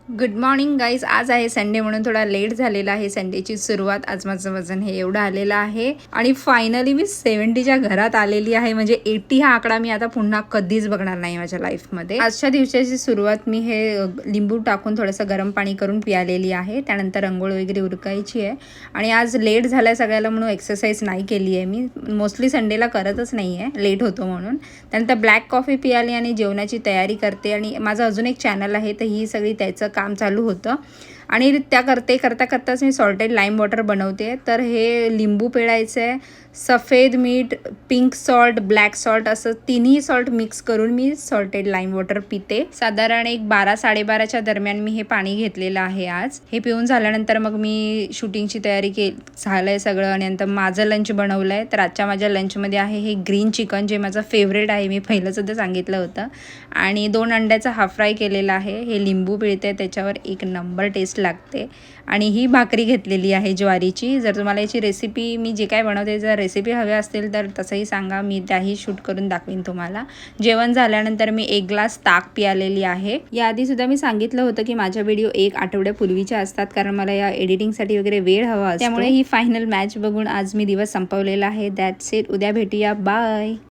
Good morning guys. आज आहे Sunday म्हणून थोडा लेट झालेला आहे संडेची सुरुवात. आज माझं वजन हे एवढं आलेलं आहे आणि फायनली मी 70च्या घरात आलेली आहे. म्हणजे 80 हा आकडा मी आता पुन्हा कधीच बघणार नाही माझ्या लाईफमध्ये. आजच्या दिवसाची सुरुवात मी हे लिंबू टाकून थोडंसं गरम पाणी करून पियालेली आहे. त्यानंतर अंघोळ वगैरे उरकायची आहे आणि आज लेट झालं सगळ्याला म्हणून एक्सरसाइज नाही केली आहे. मी मोस्टली संडेला करतच नाही आहे, लेट होतो म्हणून. त्यानंतर ब्लॅक कॉफी पियाली आणि जेवणाची तयारी करते. आणि माझं अजून एक चॅनल आहे, तर ही सगळी त्याचं काम चालू होतं आणि त्या करताच मी सॉल्टेड लाईम वॉटर बनवते. तर हे लिंबू पिळायचं आहे, सफेद मीठ, पिंक सॉल्ट, ब्लॅक सॉल्ट असं तिन्ही सॉल्ट मिक्स करून मी सॉल्टेड लाईम वॉटर पिते. साधारण एक 12-12:30च्या दरम्यान मी हे पाणी घेतलेलं आहे आज. हे पिऊन झाल्यानंतर मग मी शूटिंगची तयारी झालंय सगळं आणि नंतर माझं लंच बनवलं आहे. तर आजच्या माझ्या लंचमध्ये आहे हे ग्रीन चिकन, जे माझं फेवरेट आहे, मी पहिलंसुद्धा सांगितलं होतं. आणि 2 अंड्याचा हाफ फ्राय केलेला आहे. हे लिंबू पिळते, त्याच्यावर एक नंबर टेस्ट लागते. आणि ही भाकरी घेतलेली आहे ज्वारीची. जर तुम्हाला याची रेसिपी, मी जे काय बनवते जर रेसिपी हव्या असतील तर तसंही सांगा, मी त्याही शूट करून दाखवीन तुम्हाला. जेवण झाल्यानंतर मी 1 ग्लास ताक पियालेली आहे. याआधीसुद्धा मी सांगितलं होतं की माझ्या व्हिडिओ 1 आठवड्यापूर्वीच्या असतात, कारण मला या एडिटिंगसाठी वगैरे वेळ हवा असतो. त्यामुळे ही फायनल मॅच बघून आज मी दिवस संपवलेला आहे. That's it. उद्या भेटूया. बाय.